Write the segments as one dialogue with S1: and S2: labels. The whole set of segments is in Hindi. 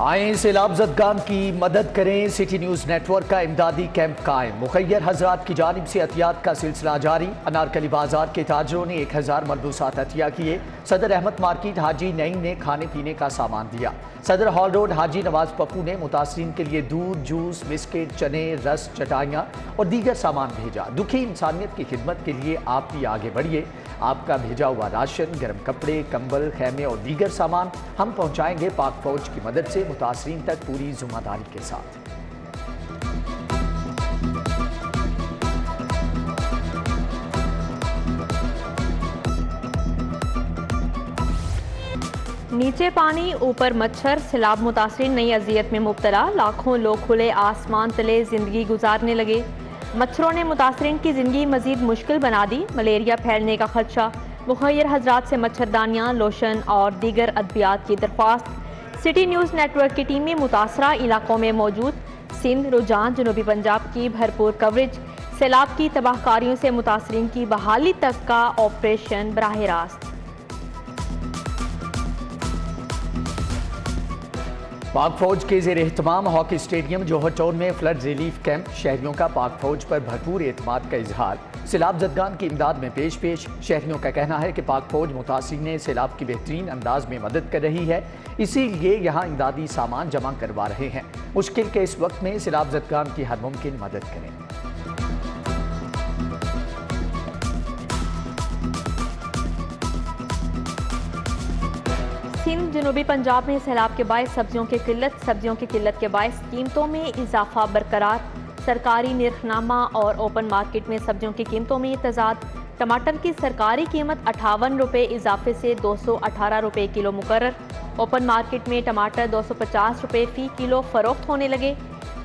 S1: आए सैलाब ज़दगान की मदद करें। सिटी न्यूज़ नेटवर्क का इमदादी कैंप कायम। मुखय्यर हजरात की जानिब से अतियात का सिलसिला जारी। अनारकली बाजार के ताजरों ने 1000 मलबूसात अतिया किए। सदर अहमद मार्केट हाजी नईम ने खाने पीने का सामान दिया। सदर हॉल रोड हाजी नवाज पप्पू ने मुतासरीन के लिए दूध, जूस, बिस्किट, चने, रस, चटाइयाँ और दीगर सामान भेजा। दुखी इंसानियत की खिदमत के लिए आप भी आगे बढ़िए। आपका भेजा हुआ राशन, गर्म कपड़े, कंबल, खैमे और दीगर सामान हम पहुँचाएंगे पाक फौज की मदद से मुतासरीन तक पूरी जिम्मेदारी के साथ।
S2: नीचे पानी ऊपर मच्छर, सैलाब मुतासरीन नई अजियत में मुब्तला। लाखों लोग खुले आसमान तले जिंदगी गुजारने लगे। मच्छरों ने मुतासरीन की जिंदगी मजीद मुश्किल बना दी। मलेरिया फैलने का खदशा। मुखय्यर हजरात से मच्छरदानियाँ, लोशन और दीगर अद्वियात की दरख्वास्त। सिटी न्यूज़ नेटवर्क की टीमें मुतासरा इलाकों में मौजूद। सिंध, रुझान, जनूबी पंजाब की भरपूर कवरेज। सैलाब की तबाहकारियों से मुतासरीन की बहाली तक का ऑपरेशन बराह रास्त।
S1: पाक फौज के ज़ेर एहतमाम हॉकी स्टेडियम जौहर टाउन में फ्लड रिलीफ कैंप। शहरियों का पाक फौज पर भरपूर एतमाद का इजहार। सैलाब ज़दगान की इमदाद में पेश शहरियों का कहना है कि पाक फौज मुतासिरीन सैलाब की बेहतरीन अंदाज में मदद कर रही है, इसीलिए यहाँ इमदादी सामान जमा करवा रहे हैं। मुश्किल के इस वक्त में सैलाब ज़दगान की हर मुमकिन मदद करें।
S2: सिंध, जनूबी पंजाब में सैलाब के बायस सब्जियों की किल्लत के बायस कीमतों में इजाफा बरकरार। सरकारी निर्खनामा और ओपन मार्केट में सब्जियों की कीमतों में तजाद। टमाटर की सरकारी कीमत 58 रुपये इजाफे से 218 रुपये किलो मुकर्रर। ओपन मार्केट में टमाटर 250 रुपये फ़ी किलो फ़रोख्त होने लगे।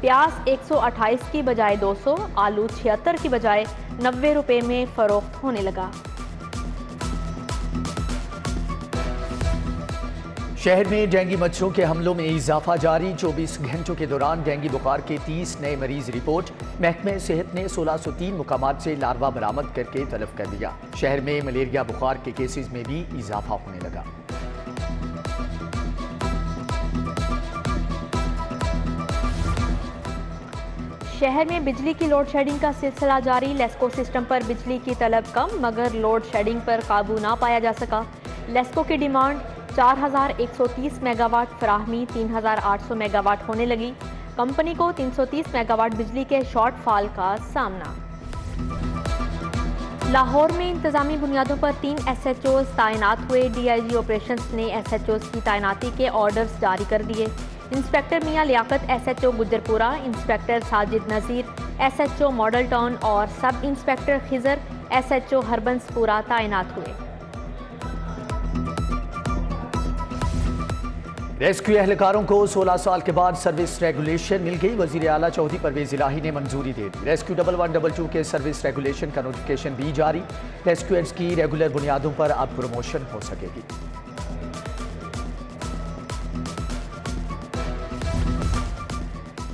S2: प्याज 128 की बजाय 200, आलू 76 की बजाय 90 रुपये में फ़रोख्त होने लगा।
S1: शहर में डेंगू मच्छरों के हमलों में इजाफा जारी। 24 घंटों के दौरान डेंगू बुखार के 30 नए मरीज रिपोर्ट। महकमे सेहत ने 1603 मुकामात से लार्वा बरामद करके तलब कर दिया। शहर में मलेरिया बुखार के केसेस में भी इजाफा होने लगा।
S2: शहर में बिजली की लोड शेडिंग का सिलसिला जारी। लेस्को सिस्टम पर बिजली की तलब कम, मगर लोड शेडिंग पर काबू ना पाया जा सका। लेस्को की डिमांड 4130 मेगावाट फराहमी 3800 मेगावाट होने लगी। कंपनी को 330 मेगावाट बिजली के शॉर्टफॉल का सामना। लाहौर में इंतजामी बुनियादों पर 3 SHOs तैनात हुए। DIG ऑपरेशंस ने SHOs की तैनाती के ऑर्डर्स जारी कर दिए। इंस्पेक्टर मियां लियाकत SHO गुजरपुरा, इंस्पेक्टर साजिद नज़ीर SHO मॉडल टाउन और sub inspector Khizr SHO Harbanspura तैनात हुए।
S1: रेस्क्यू एहलकारों को 16 साल के बाद सर्विस रेगुलेशन मिल गई। वजीर आला चौधरी परवेज इलाही ने मंजूरी दे दी। रेस्क्यू 1122 के सर्विस रेगुलेशन का नोटिफिकेशन भी जारी। रेस्क्यूअर्स की रेगुलर बुनियादों पर अब प्रमोशन हो सकेगी।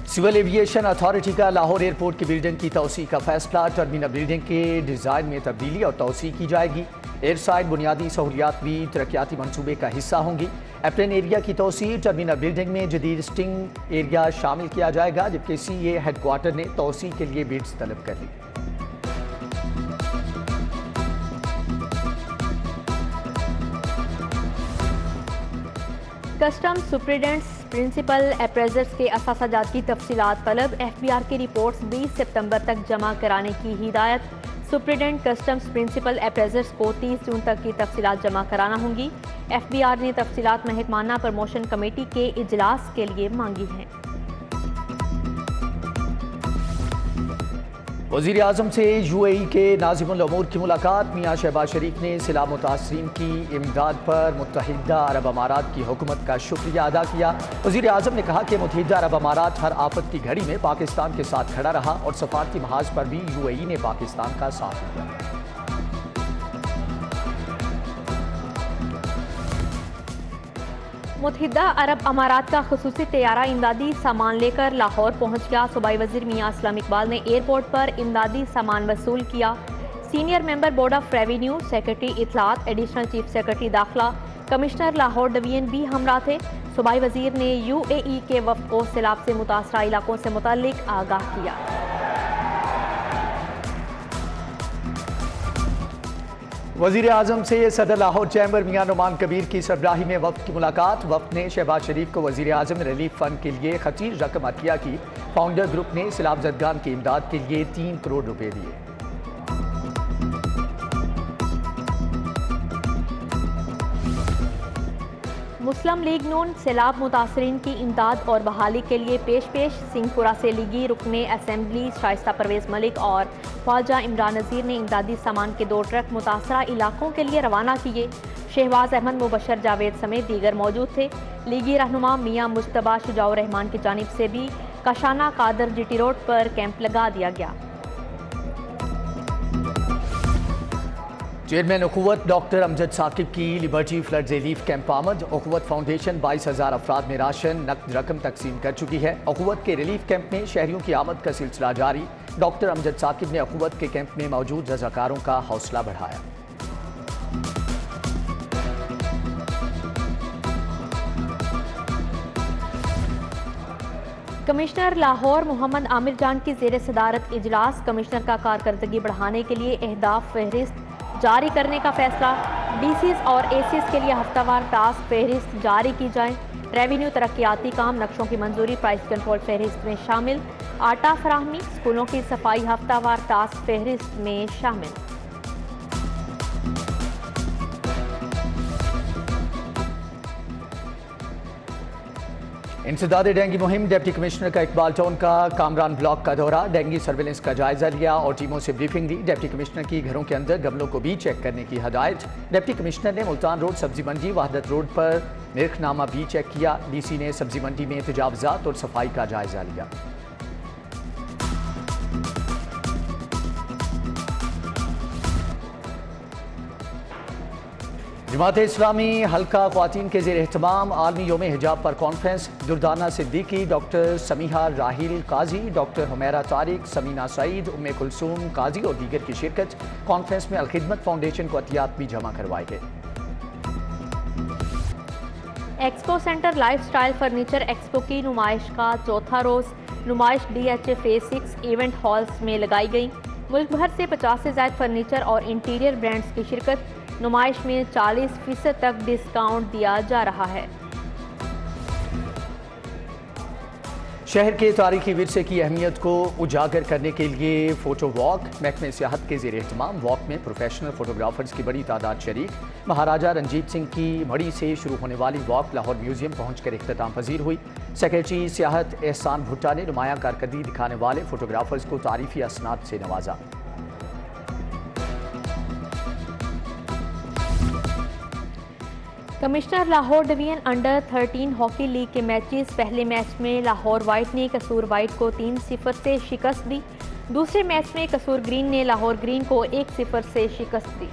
S1: सिविल एविएशन अथॉरिटी का लाहौर एयरपोर्ट की बिल्डिंग की तोसी का फैसला। टर्मिनल बिल्डिंग के डिज़ाइन में तब्दीली और तोसी की जाएगी। एयर साइड बुनियादी सहूलियात भी तरक्याती मनसूबे का हिस्सा होंगी। एप्लेन एरिया की तोसी, टर्मिनल बिल्डिंग में जदीद स्टिंग एरिया शामिल किया जाएगा, जबकि CA हेडक्वार्टर ने तोसी के लिए बिड्स तलब कर ली।
S2: कस्टम सुप्रिटेंडेंट्स, प्रिंसिपल अप्रेजर्स के असासाजात की तफसीलात तलब। FBR की रिपोर्ट्स 20 सितंबर तक जमा कराने की हिदायत। सुप्रिटेंडेंट कस्टम्स प्रिंसिपल अप्रेजर्स को 30 जून तक की तफसीलात जमा कराना होंगी। FBR ने तफसीलात महकमाना प्रमोशन कमेटी के इजलास के लिए मांगी हैं।
S1: वज़ीर आज़म से UAE के नाज़िमुल अमूर की मुलाकात। मियां शहबाज शरीफ ने सैलाब मुतासरीन की इमदाद पर मुत्तहिदा अरब अमारात की हुकूमत का शुक्रिया अदा किया। वज़ीर आज़म ने कहा कि मुत्तहिदा अरब अमारात हर आफत की घड़ी में पाकिस्तान के साथ खड़ा रहा और सफारती महाज पर भी UAE ने पाकिस्तान का साथ दिया।
S2: मुत्तहिदा अरब अमारात का खुसूसी तैयारा इमदादी सामान लेकर लाहौर पहुंच गया। सूबाई वजीर मियां असलम इकबाल ने एयरपोर्ट पर इमदादी सामान वसूल किया। Senior member board of revenue, secretary इतलात, एडिशनल चीफ सेक्रेटरी दाखिला, कमिश्नर लाहौर डिवीजन भी हमरा थे। सूबाई वजीर ने UAE के वफ्द को सैलाब से मुतासरा इलाकों से मुताल्लिक आगाह किया।
S1: वजीर आजम से सदर लाहौर चैम्बर मियां नुमान कबीर की सरबराही में वफ्द की मुलाकात। वफ्द ने शहबाज शरीफ को वजीर आजम रिलीफ फंड के लिए खतीर रकम अतिया की। फाउंडर ग्रुप ने सैलाब ज़दगान की इमदाद के लिए 3 करोड़ रुपए दिए।
S2: मुस्लिम लीग नून सैलाब मुतासरीन की इमदाद और बहाली के लिए पेश सिंहपुरा से लीगी रुकने असेंबली शाइस्ता परवेज मलिक और ख्वाजा इमरान नज़ीर ने इमदादी सामान के 2 ट्रक मुतासरा इलाकों के लिए रवाना किए। शहबाज अहमद मुबशर जावेद समेत दीगर मौजूद थे। लीगी रहनुमा मियां मुस्तबा शुजाउर रहमान की जानिब से भी काशाना कादर GT रोड पर कैंप लगा दिया गया।
S1: चेयरमैन उखुवत डॉक्टर अमजद साकिब की लिबर्टी फ्लड रिलीफ कैंप आमद। उखुवत फाउंडेशन 22,000 अफराद में राशन नकद रकम तकसीम कर चुकी है। उखुवत के रिलीफ कैंप में शहरियों की आमद का सिलसिला जारी। डॉक्टर अमजद साकिब ने उखुवत के कैंप में मौजूद रजाकारों का हौसला बढ़ाया।
S2: कमिश्नर लाहौर मोहम्मद आमिर जान की ज़ेर सदारत इजलास। कमिश्नर का कारकर्दगी बढ़ाने के लिए अहदाफ फहरिस्त जारी करने का फैसला। DCs और ACs के लिए हफ्तावार टास्क फहरिस्त जारी की जाए। रेवेन्यू तरक्याती काम नक्शों की मंजूरी प्राइस कंट्रोल फहरिस्त में शामिल। आटा फराहमी स्कूलों की सफाई हफ्तावार टास्क फहरिस्त में शामिल।
S1: इंसदादे डेंगू मुहिम। डिप्टी कमिश्नर का इकबाल टाउन का कामरान ब्लॉक का दौरा। डेंगू सर्वेलेंस का जायजा लिया और टीमों से ब्रीफिंग ली। डिप्टी कमिश्नर की घरों के अंदर गमलों को भी चेक करने की हदायत। डिप्टी कमिश्नर ने मुल्तान रोड सब्जी मंडी वहदत रोड पर निर्खनामा भी चेक किया। DC ने सब्जी मंडी में तजावजात और सफाई का जायजा लिया। जमात इस्लामी हल्का ख्वातीन के ज़ेर एहतमाम आलमी योम हिजाब पर कॉन्फ्रेंस। दुर्दाना सिद्दीकी, डॉक्टर समीहा राहिल काजी, डॉक्टर हुमैरा तारिक, समीना सईद, उम्मे कुलसूम काजी और दीगर की शिरकत। कॉन्फ्रेंस में अलखिदमत फाउंडेशन को अतियात भी जमा करवाए गए।
S2: Expo centre life style furniture expo की नुमाइश का चौथा रोज़। नुमाइश DHA फेज 6 इवेंट हॉल्स में लगाई गई। मुल्क भर से 50 से ज़ायद फर्नीचर और इंटीरियर ब्रांड्स की शिरकत। नुमाइश में 40% तक डिस्काउंट दिया जा रहा है।
S1: शहर के तारीखी विरसे की अहमियत को उजागर करने के लिए फ़ोटो वॉक। महकमे सियाहत के ज़ेर एहतमाम वॉक में प्रोफेशनल फ़ोटोग्राफर्स की बड़ी तादाद शरीक। महाराजा रंजीत सिंह की मड़ी से शुरू होने वाली वॉक लाहौर म्यूज़ियम पहुँचकर इख्तिताम पजीर हुई। सेक्रेटरी सियाहत एहसान भुट्टा ने नुमाया कारकर्दगी दिखाने वाले फ़ोटोग्राफर्स को तारीफ़ी असनाद से नवाजा।
S2: Commissioner Lahore division under 13 hockey league के मैचेस। पहले मैच में लाहौर वाइट ने कसूर वाइट को 3-0 से शिकस्त दी। दूसरे मैच में कसूर ग्रीन ने लाहौर ग्रीन को 1-0 से शिकस्त दी।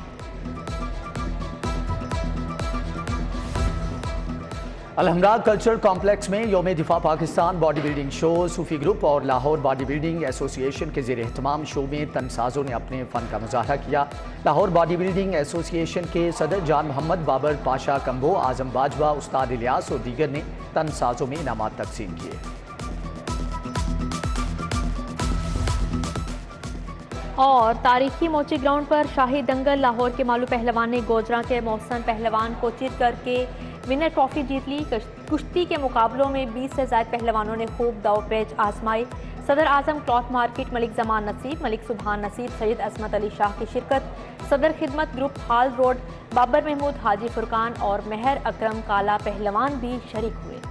S1: अलहमरा कल्चरल कॉम्प्लेक्स में योम दिफा पाकिस्तान बॉडी बिल्डिंग शो। सूफी ग्रुप और लाहौर बॉडी बिल्डिंग एसोसिएशन के ज़ेर एहतमाम शो में तनसाजों ने अपने फ़न का मुजाहरा किया। लाहौर बॉडी बिल्डिंग एसोसिएशन के सदर जान मोहम्मद बाबर पाशा कंबो, आजम बाजवा, उस्ताद इलियास और दीगर ने तनसाजों में इनामात तकसीम किए।
S2: और तारीखी मोची ग्राउंड पर शाही दंगल। लाहौर के मालू पहलवान ने गोजरा के मोहसन पहलवान को चित करके विनर ट्रॉफी जीत ली। कुश्ती के मुकाबलों में 20 से ज़ायद पहलवानों ने खूब दावपेच आजमाए। सदर आजम क्लॉथ मार्केट मलिक जमान नसीब, मलिक सुबहान नसीब, सैयद असमत अली शाह की शिरकत। सदर खिदमत ग्रुप हाल रोड बाबर महमूद, हाजी फुरकान और मेहर अकरम काला पहलवान भी शरीक हुए।